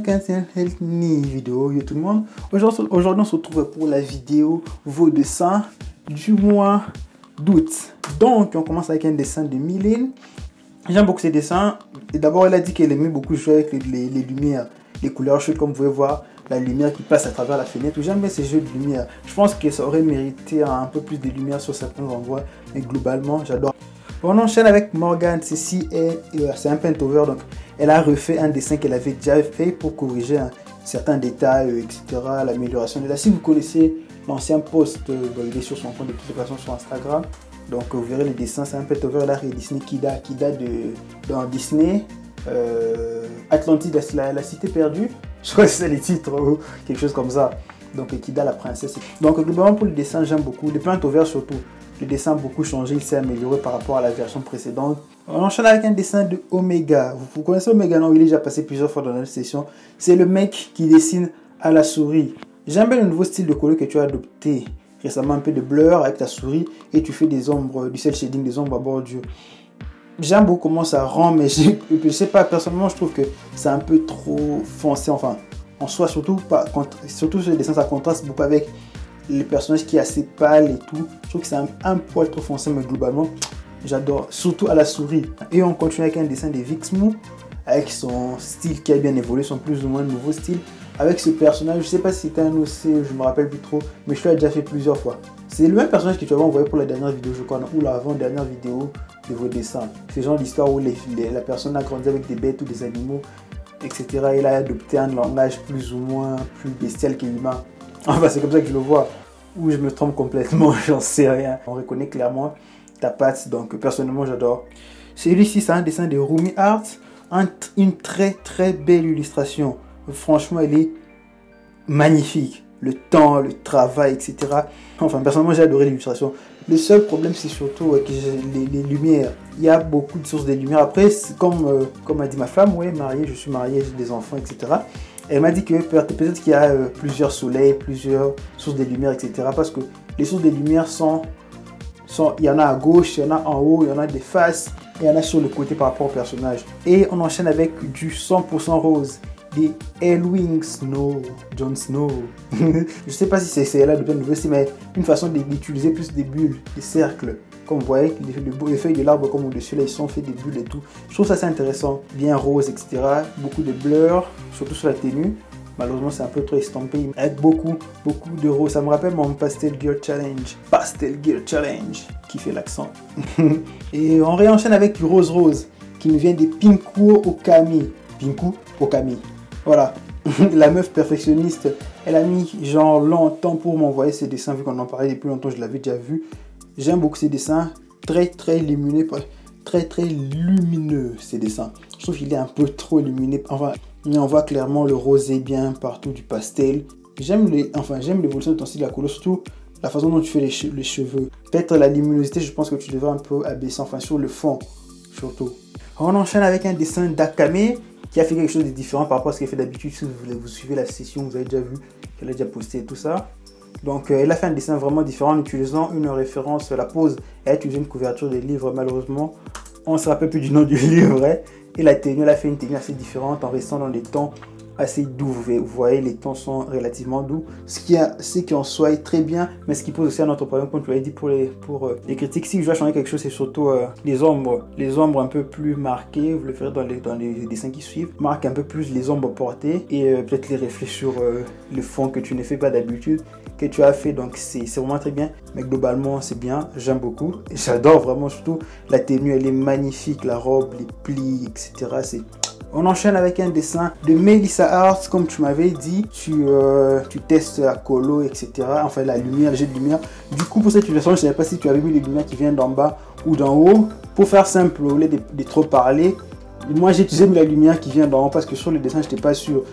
vidéo, yo tout le monde. Aujourd'hui, on se retrouve pour la vidéo vos dessins du mois d'août. Donc, on commence avec un dessin de Mylène. J'aime beaucoup ses dessins. Et d'abord, elle a dit qu'elle aimait beaucoup jouer avec les lumières, les couleurs chaudes, comme vous pouvez voir, la lumière qui passe à travers la fenêtre. J'aime bien ces jeux de lumière. Je pense que ça aurait mérité un peu plus de lumière sur certains endroits, mais globalement, j'adore. On enchaîne avec Morgane. Ceci c'est un paint-over, donc elle a refait un dessin qu'elle avait déjà fait pour corriger certains détails, etc. L'amélioration de là. Si vous connaissez l'ancien post, il est sur son compte de publication sur Instagram. Donc vous verrez les dessins, c'est un paint-over. Elle a redessiné Kida dans Disney, Atlantide, la cité perdue. Je crois que c'est les titres ou quelque chose comme ça. Donc Kida la princesse. Donc globalement pour le dessin, j'aime beaucoup. Le paint-over surtout. Le dessin a beaucoup changé, il s'est amélioré par rapport à la version précédente. On enchaîne avec un dessin de Omega. Vous connaissez Omega, non? Il est déjà passé plusieurs fois dans notre session. C'est le mec qui dessine à la souris. J'aime bien le nouveau style de couleur que tu as adopté récemment, un peu de blur avec ta souris et tu fais des ombres, du cel shading, des ombres à bordure. J'aime beaucoup comment ça rend, mais je sais pas, personnellement je trouve que c'est un peu trop foncé, enfin en soi, surtout ce dessin ça contraste beaucoup avec les personnages qui est assez pâle et tout. Je trouve que c'est un poil trop foncé, mais globalement j'adore, surtout à la souris. Et on continue avec un dessin de Vixmou avec son style qui a bien évolué, son plus ou moins nouveau style, avec ce personnage. Je sais pas si c'était un OC, je me rappelle plus trop, mais je l'ai déjà fait plusieurs fois. C'est le même personnage que tu avais envoyé pour la dernière vidéo, je crois, ou l'avant-dernière vidéo de vos dessins. C'est le genre d'histoire où la personne a grandi avec des bêtes ou des animaux, etc. Il a adopté un langage plus ou moins plus bestial qu'humain. Enfin, c'est comme ça que je le vois. Ou je me trompe complètement, j'en sais rien. On reconnaît clairement ta patte, donc personnellement j'adore. Celui-ci, c'est un dessin de Rumi Art. Une très très belle illustration. Franchement, elle est magnifique. Le temps, le travail, etc. Enfin, personnellement, j'ai adoré l'illustration. Le seul problème, c'est surtout que les lumières. Il y a beaucoup de sources de lumière. Après, comme a dit ma femme, ouais, mariée, je suis marié, j'ai des enfants, etc. Elle m'a dit que peut-être qu'il y a plusieurs soleils, plusieurs sources de lumière, etc. Parce que les sources de lumière il y en a à gauche, il y en a en haut, il y en a des faces, et il y en a sur le côté par rapport au personnage. Et on enchaîne avec du 100% rose, des Elwing Snow, Jon Snow. Je sais pas si c'est là depuis le nouveau style, mais une façon d'utiliser plus des bulles, des cercles. Comme vous voyez, les feuilles de l'arbre comme au-dessus, là, ils sont faits des bulles et tout. Je trouve ça assez intéressant. Bien rose, etc. Beaucoup de blur, surtout sur la tenue. Malheureusement, c'est un peu trop estampé. Avec beaucoup de rose. Ça me rappelle mon Pastel Gear Challenge. Pastel Gear Challenge, qui fait l'accent. Et on réenchaîne avec du rose, qui nous vient des Pinku Okami. Pinku Okami. Voilà. La meuf perfectionniste, elle a mis genre longtemps pour m'envoyer ses dessins, vu qu'on en parlait depuis longtemps, je l'avais déjà vu. J'aime beaucoup ces dessins, très lumineux, très lumineux ces dessins. Je trouve qu'il est un peu trop lumineux. Enfin, on voit clairement le rosé bien partout, du pastel. J'aime l'évolution de ton style, la couleur, surtout la façon dont tu fais les cheveux. Peut-être la luminosité, je pense que tu devrais un peu abaisser, enfin sur le fond, surtout. On enchaîne avec un dessin d'Akame, qui a fait quelque chose de différent par rapport à ce qu'elle fait d'habitude. Si vous suivez la session, vous avez déjà vu qu'elle a déjà posté et tout ça. Donc elle a fait un dessin vraiment différent en utilisant une référence, la pose. Elle a utilisé une couverture des livres, malheureusement. On ne se rappelle plus du nom du livre. Et la tenue, elle a fait une tenue assez différente en restant dans des tons assez doux. Vous voyez, les tons sont relativement doux. Ce qui en soit est très bien, mais ce qui pose aussi un autre problème, comme tu l'avais dit pour les critiques. Si je dois changer quelque chose, c'est surtout les ombres. Les ombres un peu plus marquées, vous le ferez dans les dessins qui suivent. Marque un peu plus les ombres portées et peut-être les reflets sur le fond que tu ne fais pas d'habitude, que tu as fait. Donc c'est vraiment très bien, mais globalement c'est bien, j'aime beaucoup. J'adore vraiment, surtout la tenue, elle est magnifique, la robe, les plis, etc. On enchaîne avec un dessin de Melissa Arts, comme tu m'avais dit, tu testes la colo, etc. Enfin la lumière, le jet de lumière. Du coup pour cette utilisation, je ne savais pas si tu avais mis les lumières qui viennent d'en bas ou d'en haut. Pour faire simple, au lieu de trop parler, moi j'ai utilisé la lumière qui vient d'en haut parce que sur le dessin je n'étais pas sûr.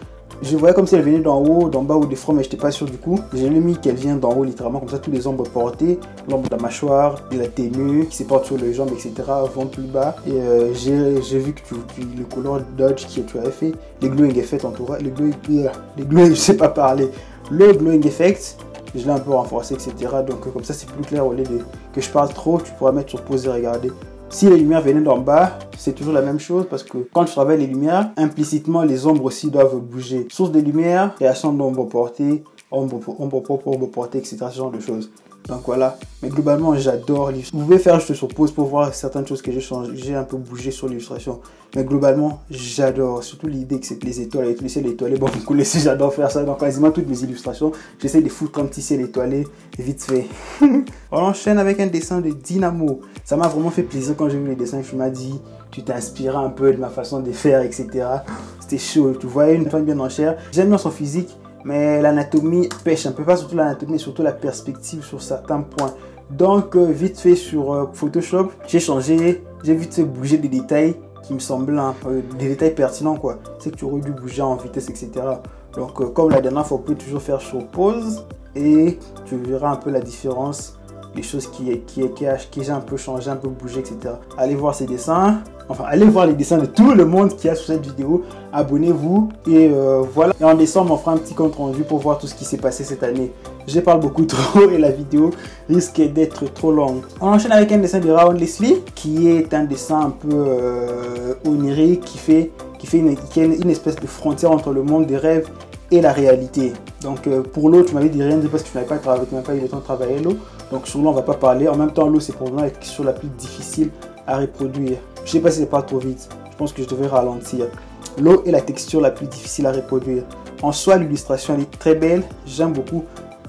Je voyais comme si elle venait d'en haut, d'en bas ou des fronts, mais je n'étais pas sûr du coup. J'ai mis qu'elle vient d'en haut littéralement, comme ça tous les ombres portées, l'ombre de la mâchoire, de la tenue, qui se porte sur les jambes, etc. vont plus bas. Et j'ai vu que le color dodge que tu avais fait, les glowing effects entourage, les glowing, je sais pas parler, le glowing effect, je l'ai un peu renforcé, etc. Donc comme ça c'est plus clair au lieu que je parle trop, tu pourras mettre sur pause et regarder. Si les lumières venaient d'en bas, c'est toujours la même chose parce que quand tu travailles les lumières, implicitement les ombres aussi doivent bouger. Source de lumière, création d'ombre portée, ombre propre, ombre portée, etc. Ce genre de choses. Donc voilà, mais globalement j'adore l'illustration. Vous pouvez faire juste sur pause pour voir certaines choses que j'ai changé, j'ai un peu bougé sur l'illustration. Mais globalement j'adore, surtout l'idée que c'est que les étoiles, avec le ciel étoilé, bon vous connaissez, j'adore faire ça dans quasiment toutes mes illustrations. J'essaie de foutre un petit ciel étoilé vite fait. On enchaîne avec un dessin de Dynamo. Ça m'a vraiment fait plaisir quand j'ai vu les dessins, je m'as dit, tu t'es inspiré un peu de ma façon de faire, etc. C'était chaud, tu voyais une femme bien en chair. J'aime bien son physique. Mais l'anatomie pêche un peu, pas surtout l'anatomie, mais surtout la perspective sur certains points. Donc, vite fait sur Photoshop, j'ai changé, j'ai vite fait bouger des détails qui me semblaient des détails pertinents, quoi. C'est que tu aurais dû bouger en vitesse, etc. Donc, comme la dernière fois, vous pouvez toujours faire sur pause et tu verras un peu la différence, les choses qui j'ai un peu changé, un peu bougé, etc. Allez voir ces dessins. Enfin, allez voir les dessins de tout le monde qui a sur cette vidéo. Abonnez-vous. Et voilà. Et en décembre, on fera un petit compte rendu pour voir tout ce qui s'est passé cette année. Je parle beaucoup trop et la vidéo risque d'être trop longue. On enchaîne avec un dessin de Raon Leslie, qui est un dessin un peu onirique, qui a une espèce de frontière entre le monde des rêves et la réalité. Donc pour l'eau, tu m'avais dit rien parce que tu n'avais pas eu le temps de travailler l'eau. Donc sur l'eau, on va pas parler. En même temps, l'eau, c'est probablement la question la plus difficile à reproduire. Je sais pas si c'est pas trop vite. Je pense que je devrais ralentir. L'eau est la texture la plus difficile à reproduire. En soi, l'illustration elle est très belle. J'aime beaucoup.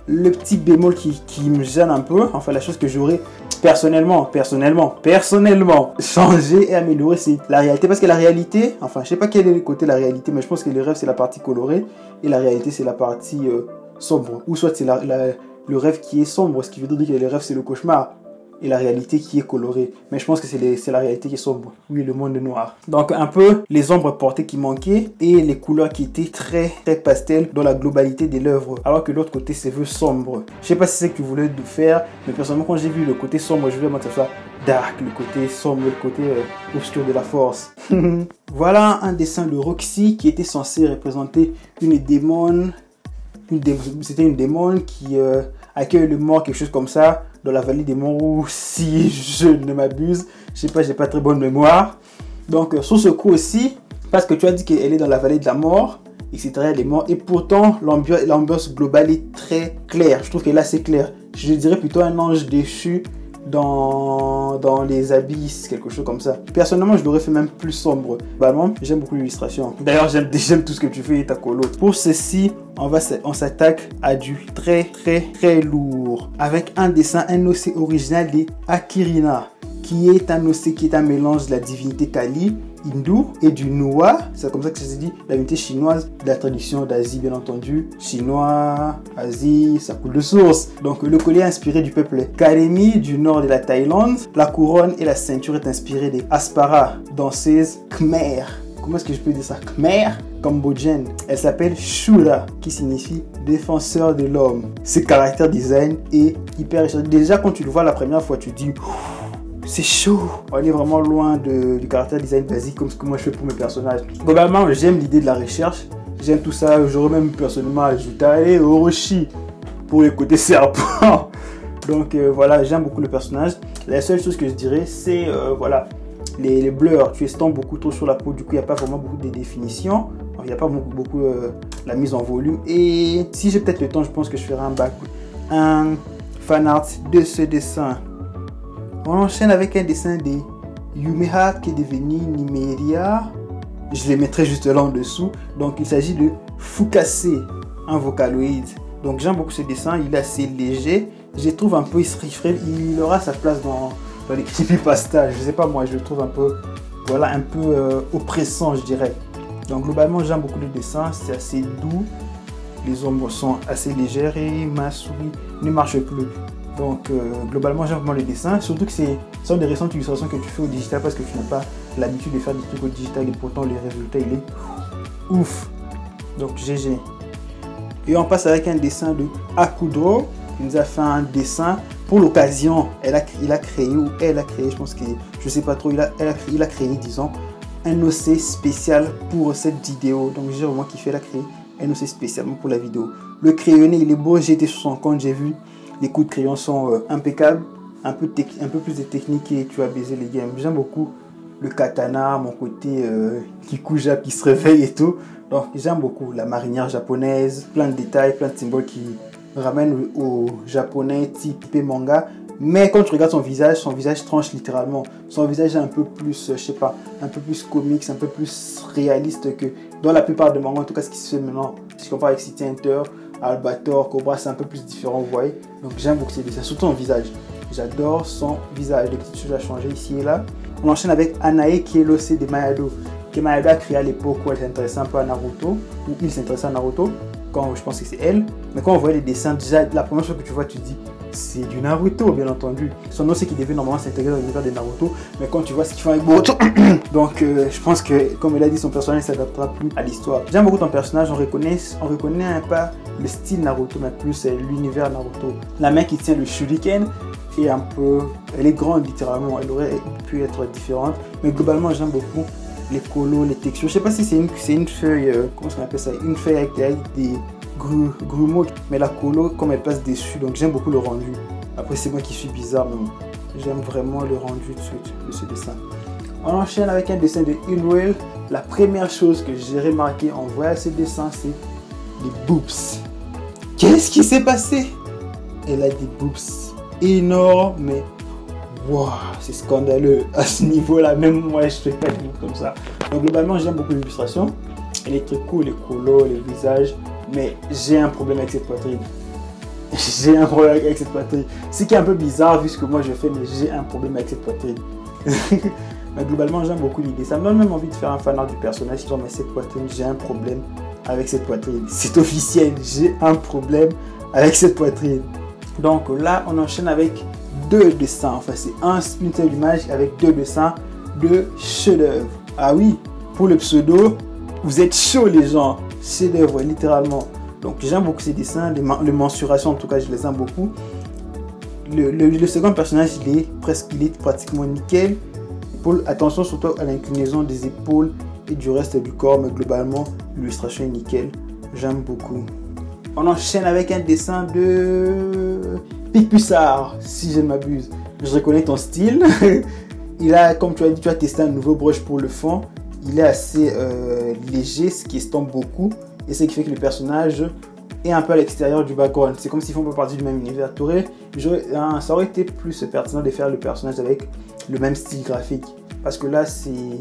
Le petit bémol qui me gêne un peu, enfin la chose que j'aurais personnellement changé et amélioré, c'est la réalité. Parce que la réalité, enfin je sais pas quel est le côté de la réalité, mais je pense que le rêve c'est la partie colorée et la réalité c'est la partie sombre. Ou soit c'est le rêve qui est sombre, ce qui veut dire que le rêve c'est le cauchemar. Et la réalité qui est colorée. Mais je pense que c'est la réalité qui est sombre. Oui, le monde est noir. Donc un peu les ombres portées qui manquaient et les couleurs qui étaient très pastel dans la globalité de l'œuvre. Alors que l'autre côté c'est sombre. Je sais pas si c'est ce que tu voulais faire, mais personnellement quand j'ai vu le côté sombre, je voulais mettre ça dark, le côté sombre, le côté obscur de la force. Voilà un dessin de Roxy qui était censé représenter une démon. C'était une démon qui accueille le mort, quelque chose comme ça, dans la vallée des Montrouge, si je ne m'abuse. Je sais pas, j'ai pas très bonne mémoire. Donc sur ce coup aussi, parce que tu as dit qu'elle est dans la vallée de la mort, etc. Elle est morte, et pourtant l'ambiance globale est très claire. Je trouve qu'elle est assez claire. Je dirais plutôt un ange déchu dans les abysses, quelque chose comme ça. Personnellement, je l'aurais fait même plus sombre. Vraiment, j'aime beaucoup l'illustration. D'ailleurs, j'aime tout ce que tu fais, ta colo. Pour ceci, on s'attaque à du très lourd. Avec un dessin, un OC original de Akirina, qui est un OC qui est un mélange de la divinité Kali, hindou et du Nua, c'est comme ça que ça se dit, la divinité chinoise de la tradition d'Asie, bien entendu. Chinois, Asie, ça coule de source. Donc le collier est inspiré du peuple Karemi du nord de la Thaïlande. La couronne et la ceinture est inspirée des Aspara, danseuses Khmer. Comment est-ce que je peux dire ça? Khmer cambodgienne. Elle s'appelle Shura, qui signifie défenseur de l'homme. Ce caractère design est hyper riche. Déjà quand tu le vois la première fois, tu dis c'est chaud. On est vraiment loin du caractère design basique comme ce que moi je fais pour mes personnages. Globalement, j'aime l'idée de la recherche. J'aime tout ça. J'aurais même personnellement ajouté Orochi pour le côté serpent. Donc voilà, j'aime beaucoup le personnage. La seule chose que je dirais, c'est voilà, les blurs. Tu estampes beaucoup trop sur la peau. Du coup, il n'y a pas vraiment beaucoup de définition. Il n'y a pas beaucoup la mise en volume. Et si j'ai peut-être le temps, je pense que je ferai un fan art de ce dessin. On enchaîne avec un dessin de Yumeha qui est devenu Nimeria. Je les mettrai juste là en dessous. Donc il s'agit de Fukase, un vocaloïde. Donc j'aime beaucoup ce dessin, il est assez léger. Je trouve un peu, il aura sa place dans les creepypasta. Je sais pas moi, je le trouve un peu, voilà, un peu oppressant, je dirais. Donc globalement j'aime beaucoup le dessin, c'est assez doux. Les ombres sont assez légères et ma souris ne marche plus. Donc globalement j'aime vraiment le dessin, surtout que ce sont des récentes illustrations que tu fais au digital parce que tu n'as pas l'habitude de faire des trucs au digital et pourtant le résultat il est ouf. Donc GG. Et on passe avec un dessin de Akudro. Il nous a fait un dessin pour l'occasion. Il a créé, je pense que je sais pas trop, il a créé disons un OC spécial pour cette vidéo. Donc j'ai vraiment kiffé, il a créé un OC spécialement pour la vidéo. Le crayonné il est beau, j'ai été sur son compte, j'ai vu. Les coups de crayon sont impeccables. un peu plus de technique et tu vas baiser les games. J'aime beaucoup le katana, mon côté Kikuja qui se réveille et tout. Donc j'aime beaucoup la marinière japonaise, plein de détails, plein de symboles qui ramènent au japonais type manga. Mais quand tu regardes son visage tranche littéralement. Son visage est un peu plus, je sais pas, un peu plus comique, un peu plus réaliste que dans la plupart des mangas. En tout cas, ce qui se fait maintenant, si je compare avec City Hunter, Albator, Cobra, c'est un peu plus différent, vous voyez. Donc j'aime beaucoup ses dessins, surtout son visage. J'adore son visage, des petites choses à changer ici et là. On enchaîne avec Anae Kielose de Mayado, que Mayado a créé à l'époque où elle s'intéressait un peu à Naruto, où il s'intéressait à Naruto, quand je pense que c'est elle. Mais quand on voit les dessins, déjà la première chose que tu vois, tu te dis c'est du Naruto, bien entendu. Son nom c'est qu'il devait normalement s'intégrer dans l'univers de Naruto, mais quand tu vois ce qu'il fait avec Boruto, donc je pense que, comme elle a dit, son personnage ne s'adaptera plus à l'histoire. J'aime beaucoup ton personnage, on reconnaît pas le style Naruto, mais plus l'univers Naruto. La main qui tient le shuriken est un peu, elle est grande littéralement, elle aurait pu être différente, mais globalement j'aime beaucoup les colos, les textures. Je sais pas si c'est une feuille, comment on appelle ça, une feuille avec des grumeaux, mais la colo comme elle passe dessus, donc j'aime beaucoup le rendu. Après c'est moi qui suis bizarre, mais j'aime vraiment le rendu de ce dessin. On enchaîne avec un dessin de Unreal. La première chose que j'ai remarqué en voyant ce dessin, c'est les boobs. Qu'est-ce qui s'est passé? Elle a des boobs énormes, mais wow, c'est scandaleux à ce niveau-là. Même moi, je fais pas des boobs comme ça. Donc globalement, j'aime beaucoup l'illustration. Elle est très cool, les colos, les visages. Mais j'ai un problème avec cette poitrine. J'ai un problème avec cette poitrine. Ce qui est un peu bizarre vu ce que moi je fais, mais j'ai un problème avec cette poitrine. Mais globalement, j'aime beaucoup l'idée. Ça me donne même envie de faire un fan art du personnage. Mais cette poitrine, j'ai un problème avec cette poitrine. C'est officiel, j'ai un problème avec cette poitrine. Donc là, on enchaîne avec deux dessins. Enfin, c'est une seule image avec deux dessins de chef-d'œuvre. Ah oui, pour le pseudo, vous êtes chaud les gens. Chef-d'œuvre, littéralement. Donc j'aime beaucoup ces dessins, les mensurations en tout cas, je les aime beaucoup. Le second personnage, il est pratiquement nickel. Attention surtout à l'inclinaison des épaules et du reste du corps, mais globalement, l'illustration est nickel. J'aime beaucoup. On enchaîne avec un dessin de Picpusard, si je ne m'abuse. Je reconnais ton style. Il a, comme tu as dit, tu as testé un nouveau brush pour le fond. Il est assez léger, ce qui estompe beaucoup. Et ce qui fait que le personnage est un peu à l'extérieur du background. C'est comme s'ils font pas partie du même univers. Ça aurait été plus pertinent de faire le personnage avec le même style graphique. Parce que là,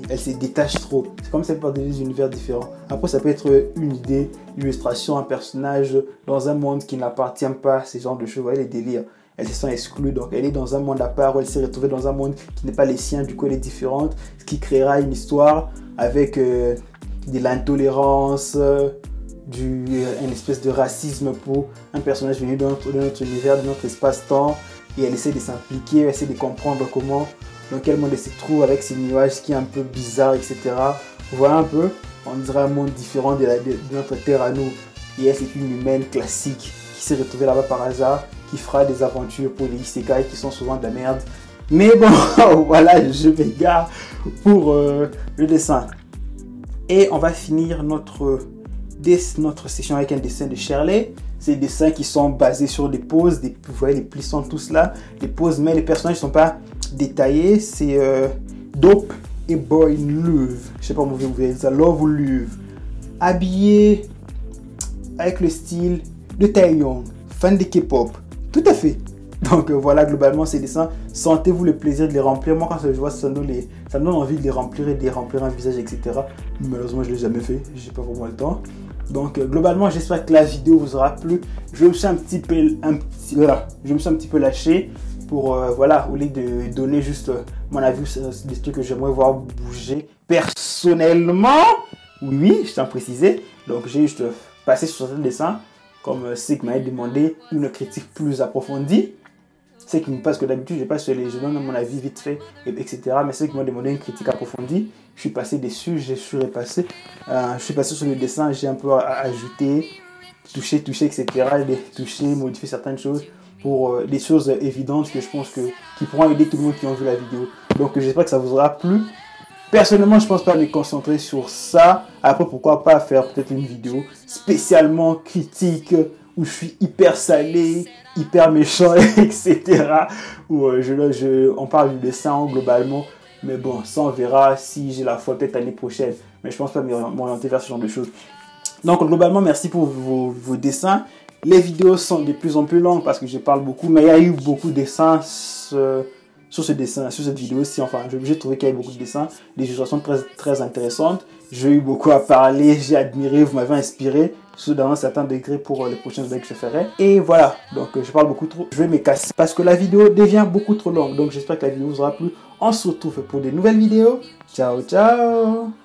elle se détache trop. C'est comme si elle fait partie des univers différents. Après, ça peut être une idée, une illustration, un personnage dans un monde qui n'appartient pas à ces genres de choses. Vous voyez les délires. Elle se sent exclue, donc elle est dans un monde à part, où elle s'est retrouvée dans un monde qui n'est pas les siens, du coup elle est différente. Ce qui créera une histoire avec de l'intolérance, une espèce de racisme pour un personnage venu de notre univers, de notre espace-temps, et elle essaie de s'impliquer, elle essaie de comprendre dans quel monde elle se trouve avec ces nuages qui est un peu bizarre, etc. Vous voyez un peu, on dirait un monde différent de notre terre à nous. Et elle, c'est une humaine classique qui s'est retrouvée là-bas par hasard, qui fera des aventures pour les isekai qui sont souvent de la merde. Mais bon, voilà, je m'égare pour le dessin. Et on va finir notre session avec un dessin de Shirley. C'est des dessins qui sont basés sur des poses, vous voyez les plis sont tous là, des poses, mais les personnages ne sont pas détaillés. C'est Dope et Boy Love. Je sais pas comment vous voyez ça, Love ou Love. Habillé avec le style de Taeyong, fan de K-pop. Tout à fait. Donc voilà, globalement ces dessins, sentez-vous le plaisir de les remplir. Moi quand je vois ça me donne envie de les remplir et de les remplir un visage, etc. Malheureusement je ne l'ai jamais fait, j'ai pas vraiment le temps. Donc globalement j'espère que la vidéo vous aura plu. Je me suis un petit peu lâché pour voilà, au lieu de donner juste mon avis sur des trucs que j'aimerais voir bouger personnellement. Oui, je tiens à préciser. Donc j'ai juste passé sur certains dessins, comme ceux qui m'avaient demandé une critique plus approfondie. C'est qui me passe que d'habitude je donne mon avis vite fait, etc. Mais ceux qui m'ont demandé une critique approfondie, je suis passé dessus, je suis passé sur le dessin, j'ai un peu ajouté, touché, etc. Touché, modifié certaines choses pour des choses évidentes que je pense qui pourront aider tout le monde qui ont vu la vidéo. Donc j'espère que ça vous aura plu. Personnellement, je pense pas me concentrer sur ça. Après, pourquoi pas faire peut-être une vidéo spécialement critique où je suis hyper salé, hyper méchant, etc. Ou on parle du dessin globalement. Mais bon, ça on verra si j'ai la foi peut-être l'année prochaine. Mais je pense pas m'orienter vers ce genre de choses. Donc globalement, merci pour vos dessins. Les vidéos sont de plus en plus longues parce que je parle beaucoup. Mais il y a eu beaucoup de dessins sur ce dessin, sur cette vidéo-ci. Enfin, j'ai trouvé qu'il y avait beaucoup de dessins. Des illustrations très, très intéressantes. J'ai eu beaucoup à parler, j'ai admiré, vous m'avez inspiré. Dans un certain degré pour les prochaines vidéos que je ferai. Et voilà, donc je parle beaucoup trop. Je vais me casser parce que la vidéo devient beaucoup trop longue. Donc j'espère que la vidéo vous aura plu. On se retrouve pour de nouvelles vidéos. Ciao, ciao!